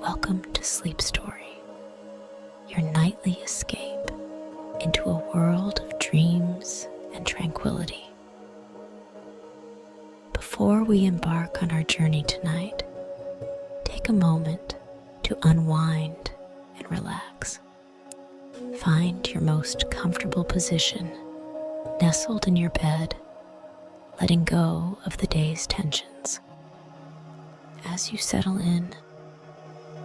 Welcome to Sleep Story, your nightly escape into a world of dreams and tranquility. Before we embark on our journey tonight, take a moment to unwind and relax. Find your most comfortable position, nestled in your bed, letting go of the day's tensions. As you settle in,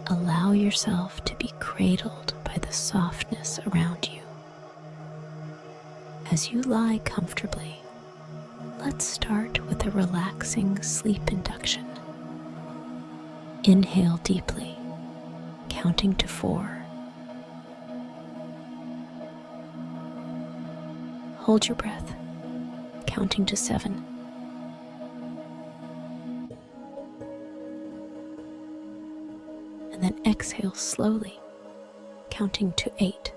allow yourself to be cradled by the softness around you. As you lie comfortably, let's start with a relaxing sleep induction. Inhale deeply, counting to 4. Hold your breath, counting to 7. And then exhale slowly, counting to 8.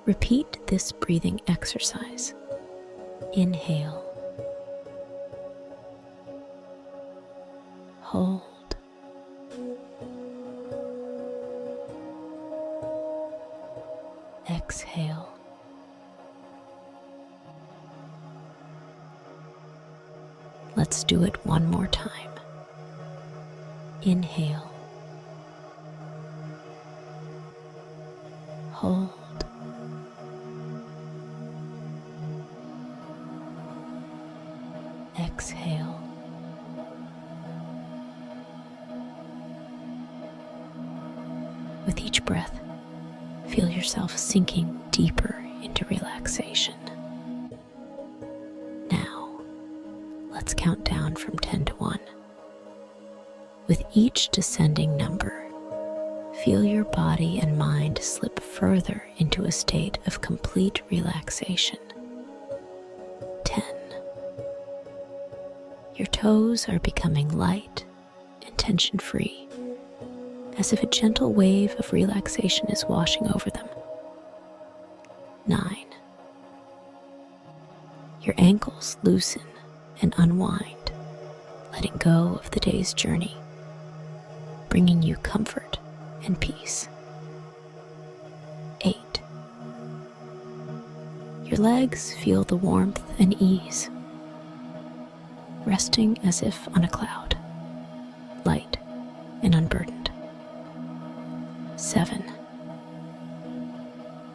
Repeat this breathing exercise. Inhale, hold, exhale. Let's do it one more time. Inhale, hold, exhale. With each breath, feel yourself sinking deeper into relaxation. Let's count down from 10 to 1. With each descending number, feel your body and mind slip further into a state of complete relaxation. 10. Your toes are becoming light and tension-free, as if a gentle wave of relaxation is washing over them. 9. Your ankles loosen and unwind, letting go of the day's journey, bringing you comfort and peace. 8. Your legs feel the warmth and ease, resting as if on a cloud, light and unburdened. 7.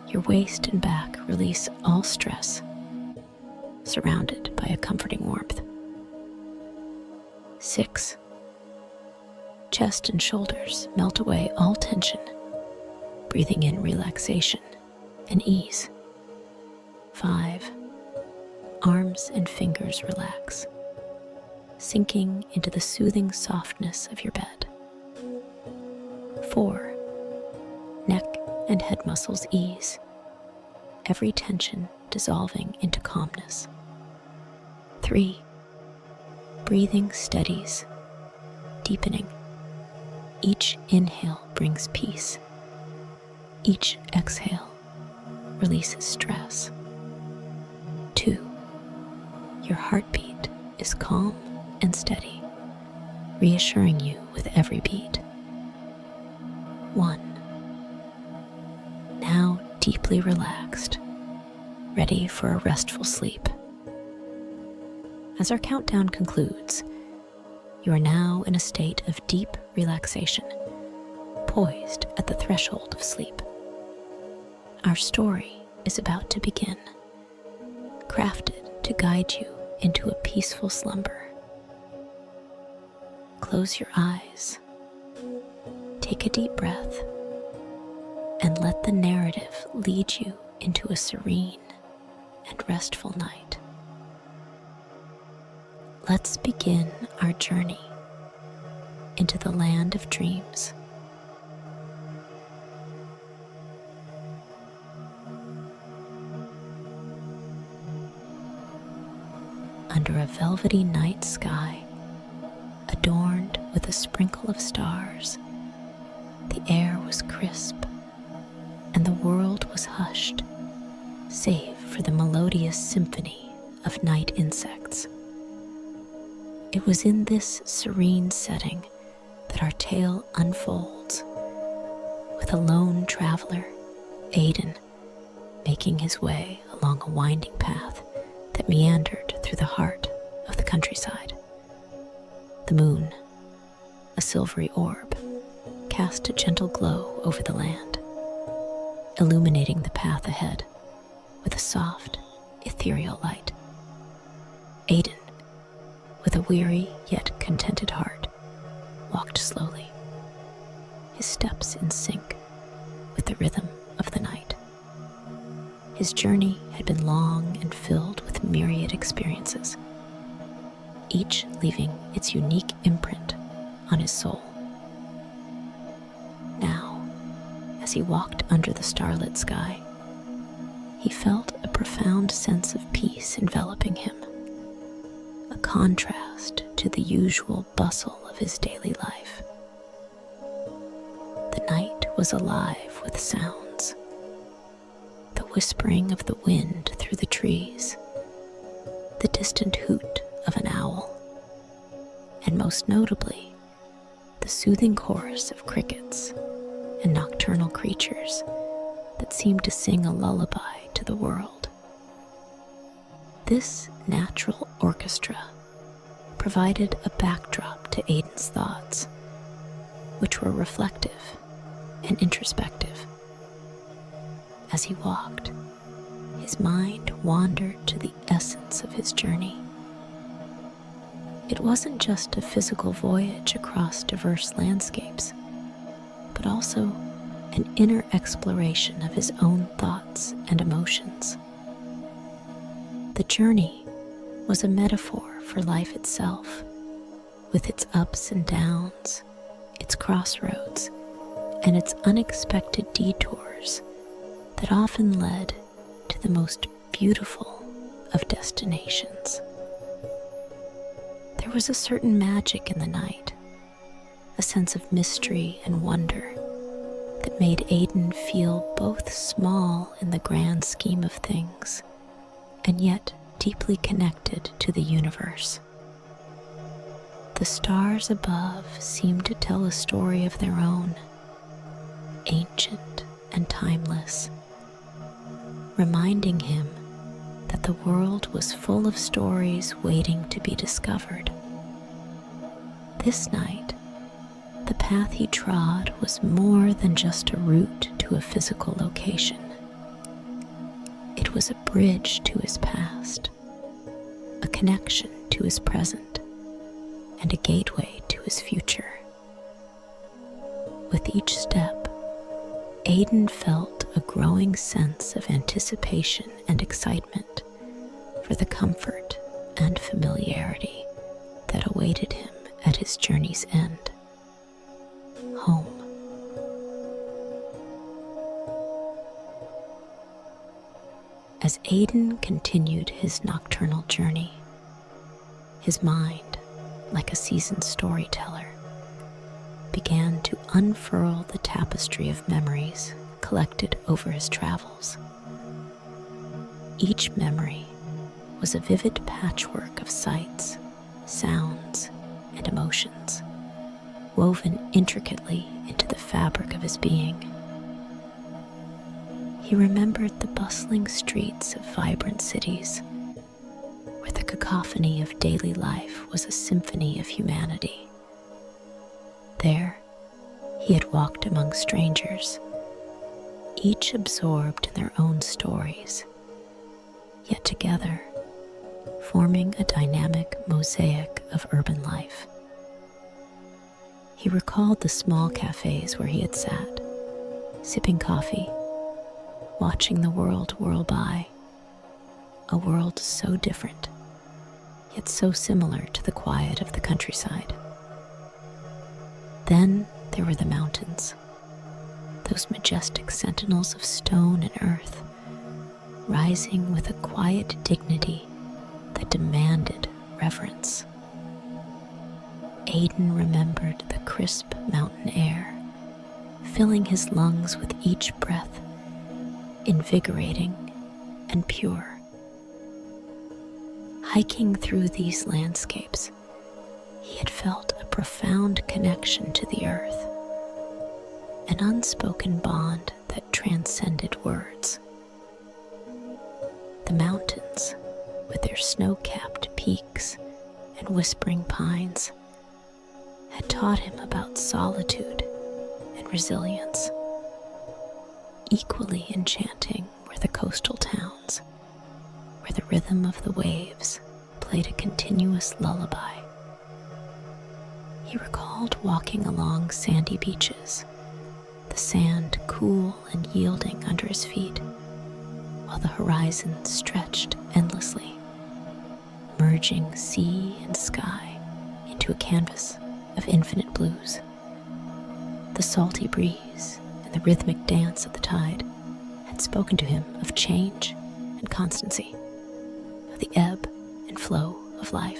Your waist and back release all stress, surrounded by a comforting warmth. 6. Chest and shoulders melt away all tension, breathing in relaxation and ease. 5. Arms and fingers relax, sinking into the soothing softness of your bed. 4. Neck and head muscles ease, every tension dissolving into calmness. 3. Breathing steadies, deepening. Each inhale brings peace. Each exhale releases stress. 2. Your heartbeat is calm and steady, reassuring you with every beat. 1. Now deeply relaxed, ready for a restful sleep. As our countdown concludes, you are now in a state of deep relaxation, poised at the threshold of sleep. Our story is about to begin, crafted to guide you into a peaceful slumber. Close your eyes, take a deep breath, and let the narrative lead you into a serene and restful night. Let's begin our journey into the land of dreams. Under a velvety night sky, adorned with a sprinkle of stars, the air was crisp and the world was hushed, save for the melodious symphony of night insects. It was in this serene setting that our tale unfolds, with a lone traveler, Aiden, making his way along a winding path that meandered through the heart of the countryside. The moon, a silvery orb, cast a gentle glow over the land, illuminating the path ahead with a soft, ethereal light. Aiden, with a weary yet contented heart, walked slowly, his steps in sync with the rhythm of the night. His journey had been long and filled with myriad experiences, each leaving its unique imprint on his soul. Now, as he walked under the starlit sky, he felt a profound sense of peace enveloping him, a contrast to the usual bustle of his daily life. The night was alive with sounds, the whispering of the wind through the trees, the distant hoot of an owl, and most notably, the soothing chorus of crickets and nocturnal creatures that seemed to sing a lullaby to the world. This natural orchestra provided a backdrop to Aiden's thoughts, which were reflective and introspective. As he walked, his mind wandered to the essence of his journey. It wasn't just a physical voyage across diverse landscapes, but also an inner exploration of his own thoughts and emotions. The journey was a metaphor for life itself, with its ups and downs, its crossroads, and its unexpected detours that often led to the most beautiful of destinations. There was a certain magic in the night, a sense of mystery and wonder that made Aiden feel both small in the grand scheme of things and yet deeply connected to the universe. The stars above seemed to tell a story of their own, ancient and timeless, reminding him that the world was full of stories waiting to be discovered. This night, the path he trod was more than just a route to a physical location. It was a bridge to his past, a connection to his present, and a gateway to his future. With each step, Aiden felt a growing sense of anticipation and excitement for the comfort and familiarity that awaited him at his journey's end. Home. As Aiden continued his nocturnal journey, his mind, like a seasoned storyteller, began to unfurl the tapestry of memories collected over his travels. Each memory was a vivid patchwork of sights, sounds, and emotions, woven intricately into the fabric of his being. He remembered the bustling streets of vibrant cities, where the cacophony of daily life was a symphony of humanity. There, he had walked among strangers, each absorbed in their own stories, yet together, forming a dynamic mosaic of urban life. He recalled the small cafes where he had sat, sipping coffee, watching the world whirl by, a world so different, yet so similar to the quiet of the countryside. Then there were the mountains, those majestic sentinels of stone and earth, rising with a quiet dignity that demanded reverence. Aiden remembered the crisp mountain air, filling his lungs with each breath, invigorating and pure. Hiking through these landscapes, He had felt a profound connection to the earth, an unspoken bond that transcended words. The mountains, with their snow-capped peaks and whispering pines, had taught him about solitude and resilience. Equally enchanting were the coastal towns, where the rhythm of the waves played a continuous lullaby. He recalled walking along sandy beaches, the sand cool and yielding under his feet, while the horizon stretched endlessly, merging sea and sky into a canvas of infinite blues. The salty breeze and the rhythmic dance of the tide had spoken to him of change and constancy, of the ebb and flow of life.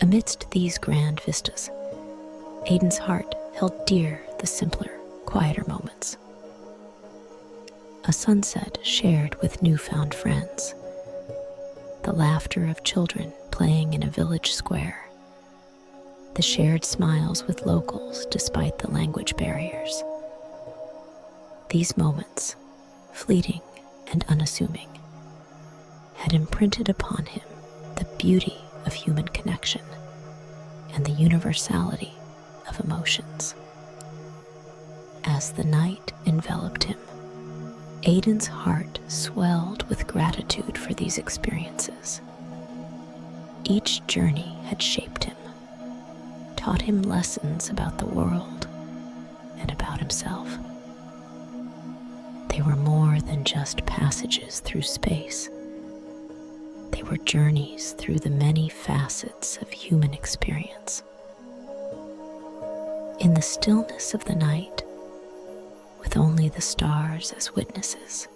Amidst these grand vistas, Aiden's heart held dear the simpler, quieter moments. A sunset shared with newfound friends, the laughter of children playing in a village square, the shared smiles with locals despite the language barriers. These moments, fleeting and unassuming, had imprinted upon him the beauty of human connection and the universality of emotions. As the night enveloped him, Aiden's heart swelled with gratitude for these experiences. Each journey had shaped him, taught him lessons about the world and about himself. They were more than just passages through space. They were journeys through the many facets of human experience. In the stillness of the night, with only the stars as witnesses,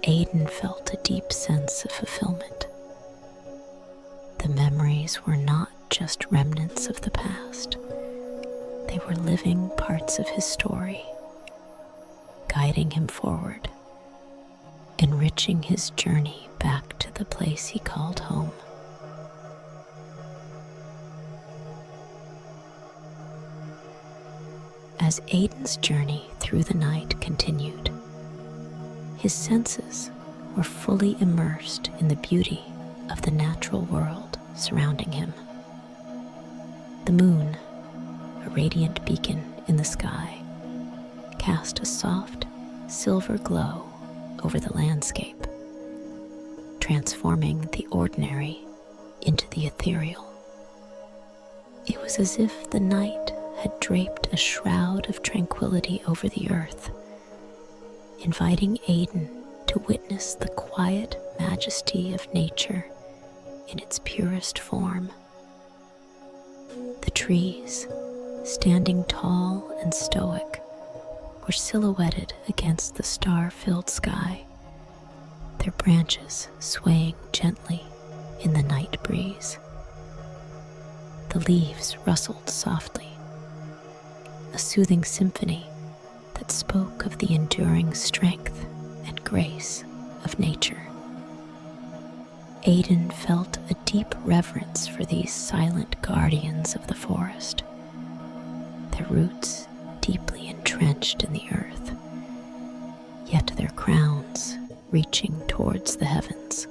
Aiden felt a deep sense of fulfillment. The memories were not just remnants of the past. They were living parts of his story, guiding him forward, enriching his journey back to the place he called home. As Aiden's journey through the night continued, his senses were fully immersed in the beauty of the natural world surrounding him. The moon, a radiant beacon in the sky, cast a soft, silver glow over the landscape, transforming the ordinary into the ethereal. It was as if the night had draped a shroud of tranquility over the earth, inviting Aiden to witness the quiet majesty of nature in its purest form. The trees, standing tall and stoic, were silhouetted against the star-filled sky, their branches swaying gently in the night breeze. The leaves rustled softly, a soothing symphony that spoke of the enduring strength and grace of nature. Aiden felt a deep reverence for these silent guardians of the forest, their roots deeply entrenched in the earth, yet their crowns reaching towards the heavens.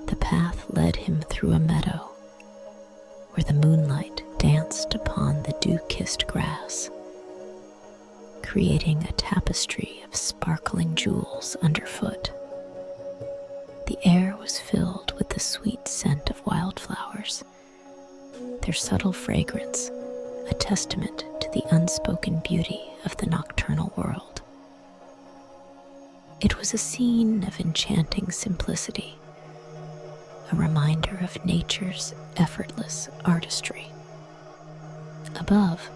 The path led him through a meadow where the moonlight danced upon the dew-kissed grass, creating a tapestry of sparkling jewels underfoot. The air was filled with the sweet scent of wildflowers, their subtle fragrance a testament to the unspoken beauty of the nocturnal world. It was a scene of enchanting simplicity, a reminder of nature's effortless artistry. Above,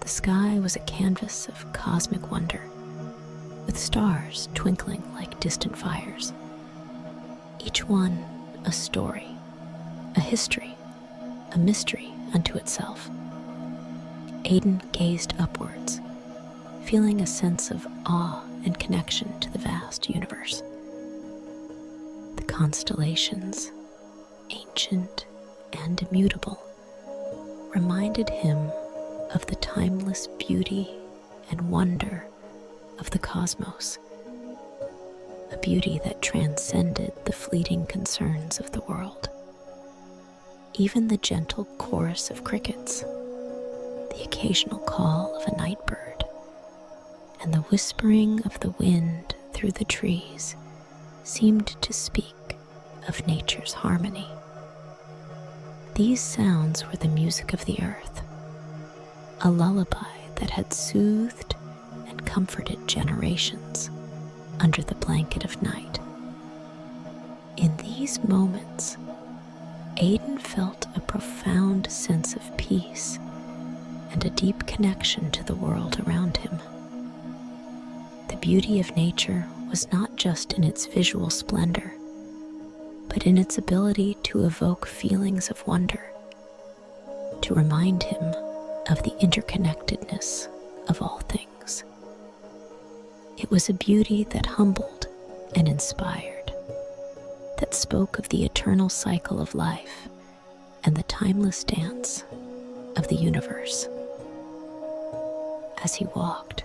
the sky was a canvas of cosmic wonder, with stars twinkling like distant fires, each one a story, a history, a mystery unto itself. Aiden gazed upwards, feeling a sense of awe and connection to the vast universe. The constellations, ancient and immutable, reminded him of the timeless beauty and wonder of the cosmos, a beauty that transcended the fleeting concerns of the world. Even the gentle chorus of crickets, the occasional call of a night bird, and the whispering of the wind through the trees seemed to speak of nature's harmony. These sounds were the music of the earth, a lullaby that had soothed and comforted generations under the blanket of night. In these moments, Aiden felt a profound sense of peace and a deep connection to the world around him. The beauty of nature was not just in its visual splendor, but in its ability to evoke feelings of wonder, to remind him of the interconnectedness of all things. It was a beauty that humbled and inspired, that spoke of the eternal cycle of life and the timeless dance of the universe. As he walked,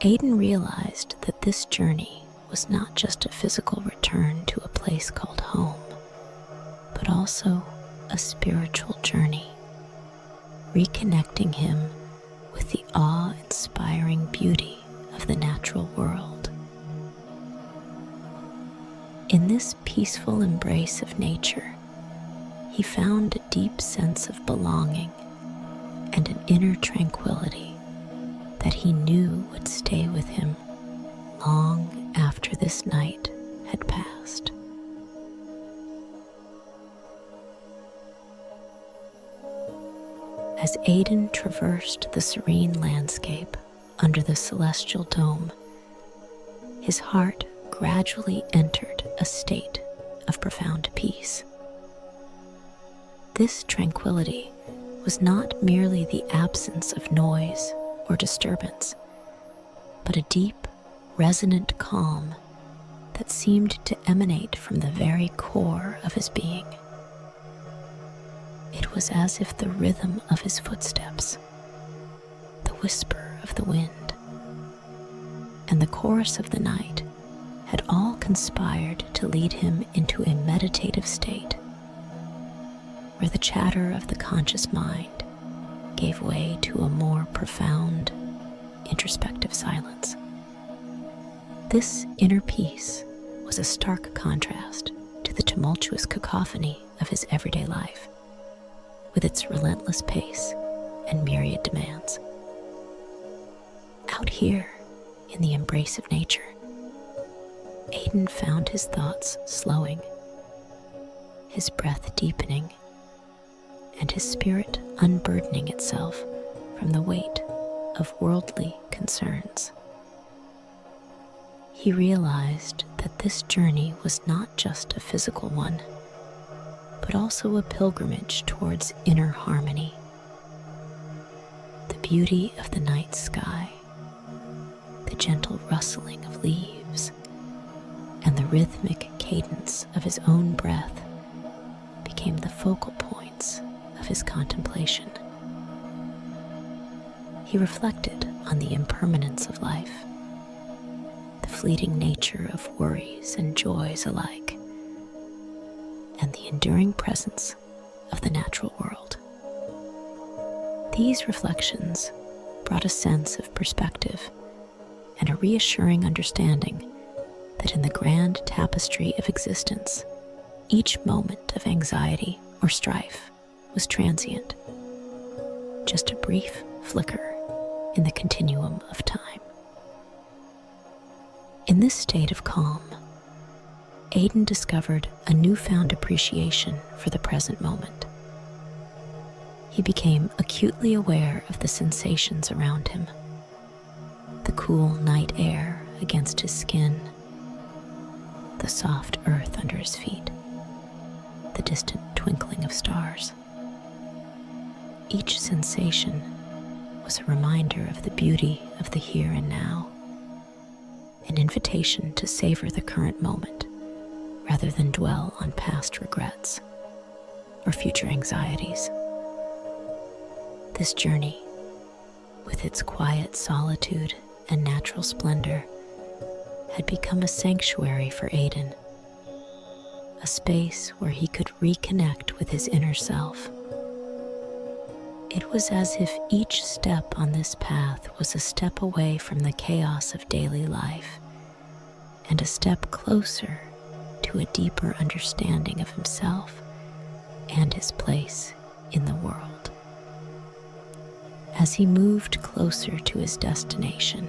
Aiden realized that this journey was not just a physical return to a place called home, but also a spiritual journey, reconnecting him with the awe-inspiring beauty of the natural world. In this peaceful embrace of nature, he found a deep sense of belonging and an inner tranquility that he knew would stay with him long after this night had passed. As Aiden traversed the serene landscape under the celestial dome, his heart gradually entered a state of profound peace. This tranquility was not merely the absence of noise or disturbance, but a deep, resonant calm that seemed to emanate from the very core of his being. It was as if the rhythm of his footsteps, the whisper of the wind, and the chorus of the night had all conspired to lead him into a meditative state, where the chatter of the conscious mind gave way to a more profound, introspective silence. This inner peace was a stark contrast to the tumultuous cacophony of his everyday life, with its relentless pace and myriad demands. Out here, in the embrace of nature, Aiden found his thoughts slowing, his breath deepening, and his spirit unburdening itself from the weight of worldly concerns. He realized that this journey was not just a physical one, but also a pilgrimage towards inner harmony. The beauty of the night sky, the gentle rustling of leaves, and the rhythmic cadence of his own breath became the focal points of his contemplation. He reflected on the impermanence of life, the fleeting nature of worries and joys alike, and the enduring presence of the natural world. These reflections brought a sense of perspective and a reassuring understanding that in the grand tapestry of existence, each moment of anxiety or strife was transient, just a brief flicker in the continuum of time. In this state of calm, Aiden discovered a newfound appreciation for the present moment. He became acutely aware of the sensations around him, the cool night air against his skin, the soft earth under his feet, the distant twinkling of stars. Each sensation was a reminder of the beauty of the here and now, an invitation to savor the current moment rather than dwell on past regrets. or future anxieties. This journey, with its quiet solitude and natural splendor, had become a sanctuary for Aiden, a space where he could reconnect with his inner self. It was as if each step on this path was a step away from the chaos of daily life and a step closer to a deeper understanding of himself and his place in the world. As he moved closer to his destination,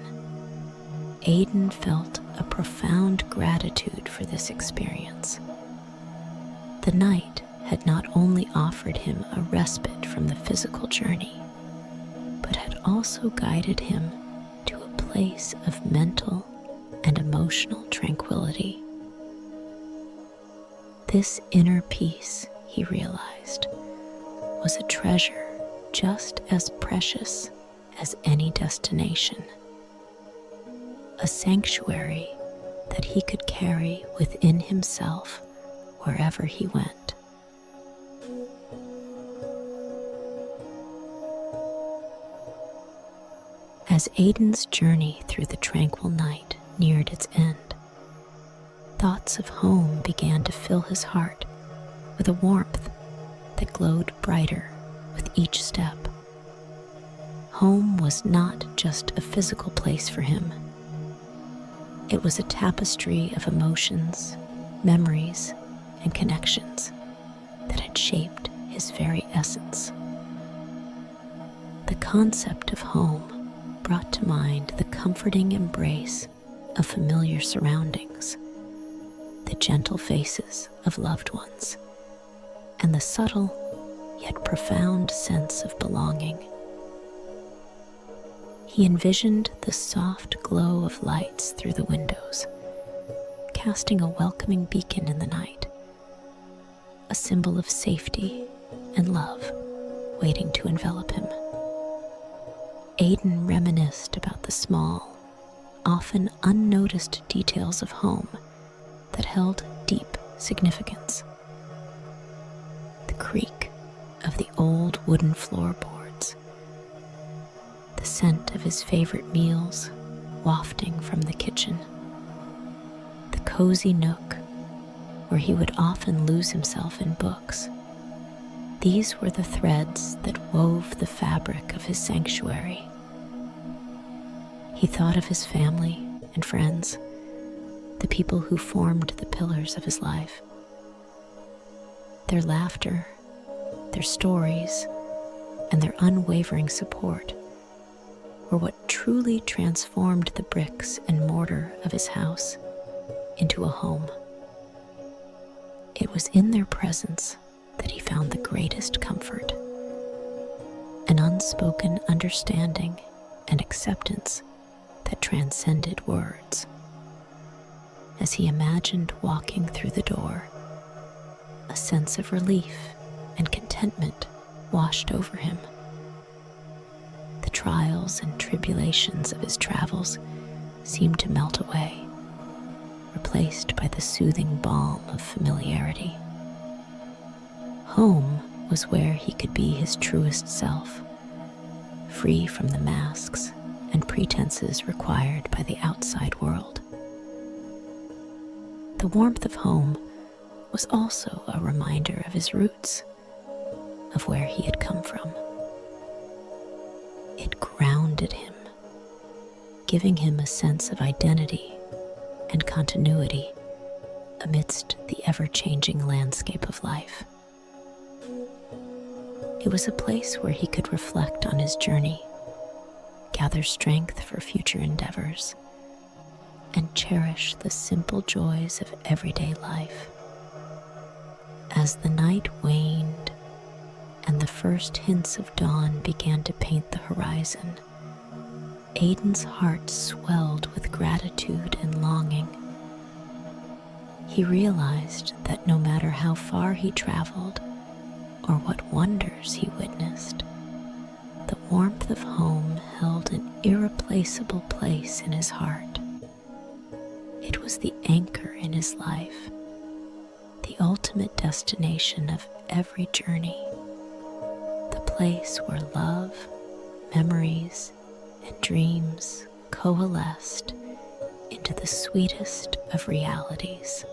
Aiden felt a profound gratitude for this experience. The night had not only offered him a respite from the physical journey, but had also guided him to a place of mental and emotional tranquility. This inner peace, he realized, was a treasure just as precious as any destination, a sanctuary that he could carry within himself wherever he went. As Aiden's journey through the tranquil night neared its end, thoughts of home began to fill his heart with a warmth that glowed brighter with each step. Home was not just a physical place for him. It was a tapestry of emotions, memories, and connections that had shaped his very essence. The concept of home brought to mind the comforting embrace of familiar surroundings, the gentle faces of loved ones, and the subtle yet profound sense of belonging. He envisioned the soft glow of lights through the windows, casting a welcoming beacon in the night, a symbol of safety and love waiting to envelop him. Aiden reminisced about the small, often unnoticed details of home that held deep significance. The creak of the old wooden floorboards, the scent of his favorite meals wafting from the kitchen, the cozy nook where he would often lose himself in books. These were the threads that wove the fabric of his sanctuary. He thought of his family and friends, the people who formed the pillars of his life. Their laughter, their stories, and their unwavering support were what truly transformed the bricks and mortar of his house into a home. It was in their presence that he found the greatest comfort, an unspoken understanding and acceptance that transcended words. As he imagined walking through the door, a sense of relief and contentment washed over him. The trials and tribulations of his travels seemed to melt away, replaced by the soothing balm of familiarity. Home was where he could be his truest self, free from the masks and pretenses required by the outside world. The warmth of home was also a reminder of his roots, of where he had come from. It grounded him, giving him a sense of identity and continuity amidst the ever-changing landscape of life. It was a place where he could reflect on his journey, gather strength for future endeavors, and cherish the simple joys of everyday life. As the night waned and the first hints of dawn began to paint the horizon, Aiden's heart swelled with gratitude and longing. He realized that no matter how far he traveled or what wonders he witnessed, the warmth of home held an irreplaceable place in his heart. It was the anchor in his life, the ultimate destination of every journey, the place where love, memories, and dreams coalesced into the sweetest of realities.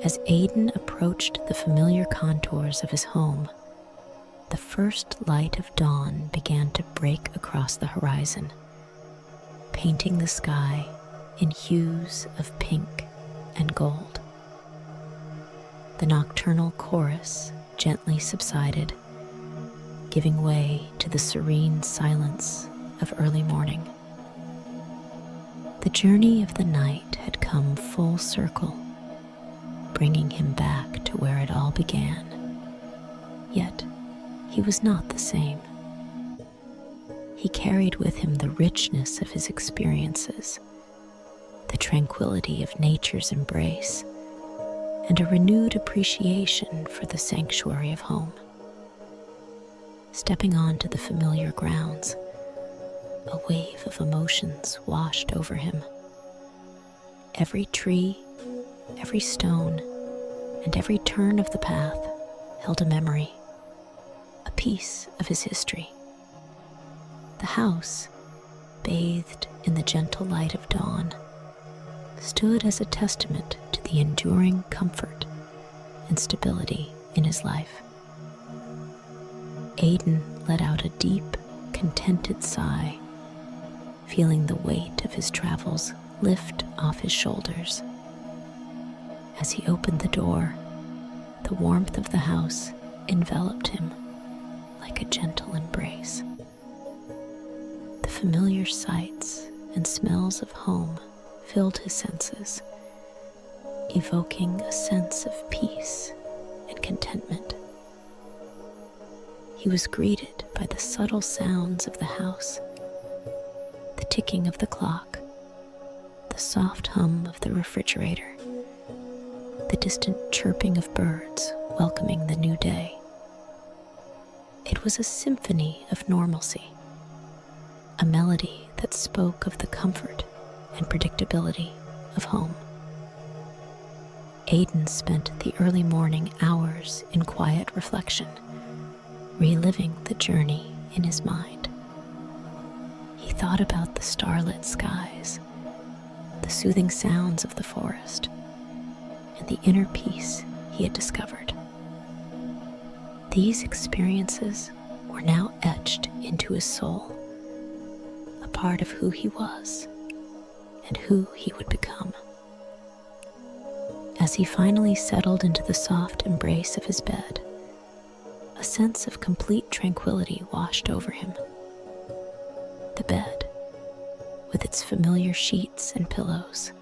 As Aiden approached the familiar contours of his home, the first light of dawn began to break across the horizon, painting the sky in hues of pink and gold. The nocturnal chorus gently subsided, giving way to the serene silence of early morning. The journey of the night had come full circle, bringing him back to where it all began. Yet, he was not the same. He carried with him the richness of his experiences, the tranquility of nature's embrace, and a renewed appreciation for the sanctuary of home. Stepping onto the familiar grounds, a wave of emotions washed over him. Every tree, every stone, and every turn of the path held a memory, a piece of his history. The house, bathed in the gentle light of dawn, stood as a testament to the enduring comfort and stability in his life. Aiden let out a deep, contented sigh, feeling the weight of his travels lift off his shoulders. As he opened the door, the warmth of the house enveloped him like a gentle embrace. The familiar sights and smells of home filled his senses, evoking a sense of peace and contentment. He was greeted by the subtle sounds of the house, the ticking of the clock, the soft hum of the refrigerator, the distant chirping of birds welcoming the new day. It was a symphony of normalcy, a melody that spoke of the comfort and predictability of home. Aiden spent the early morning hours in quiet reflection, reliving the journey in his mind. He thought about the starlit skies, the soothing sounds of the forest, and the inner peace he had discovered. These experiences were now etched into his soul, a part of who he was and who he would become. As he finally settled into the soft embrace of his bed, a sense of complete tranquility washed over him. The bed, with its familiar sheets and pillows,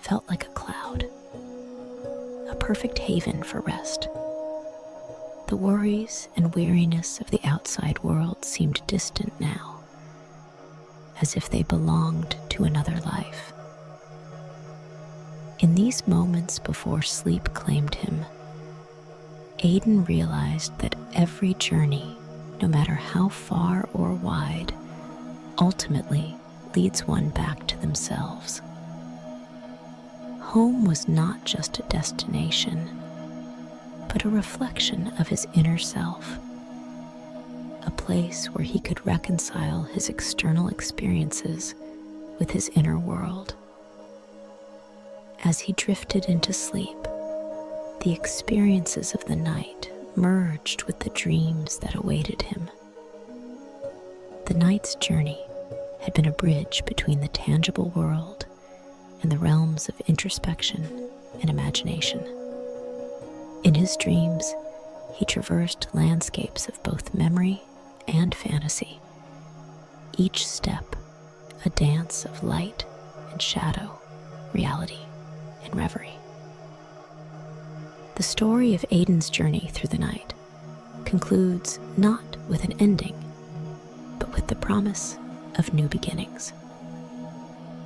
felt like a cloud, a perfect haven for rest. The worries and weariness of the outside world seemed distant now, as if they belonged to another life. In these moments before sleep claimed him, Aiden realized that every journey, no matter how far or wide, ultimately leads one back to themselves. Home was not just a destination, but a reflection of his inner self, a place where he could reconcile his external experiences with his inner world. As he drifted into sleep, the experiences of the night merged with the dreams that awaited him. The night's journey had been a bridge between the tangible world and the realms of introspection and imagination. In his dreams, he traversed landscapes of both memory and fantasy, each step a dance of light and shadow, reality and reverie. The story of Aiden's journey through the night concludes not with an ending, but with the promise of new beginnings.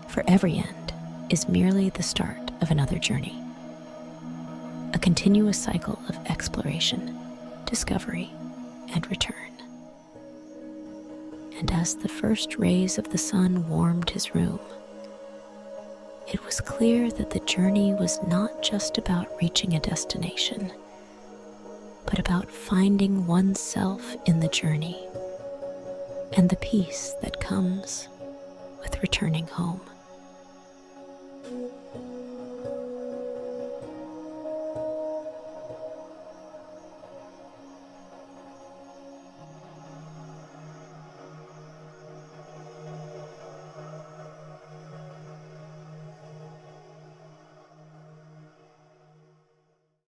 For every end is merely the start of another journey, a continuous cycle of exploration, discovery, and return. And as the first rays of the sun warmed his room, It was clear that the journey was not just about reaching a destination, but about finding oneself in the journey and the peace that comes with returning home.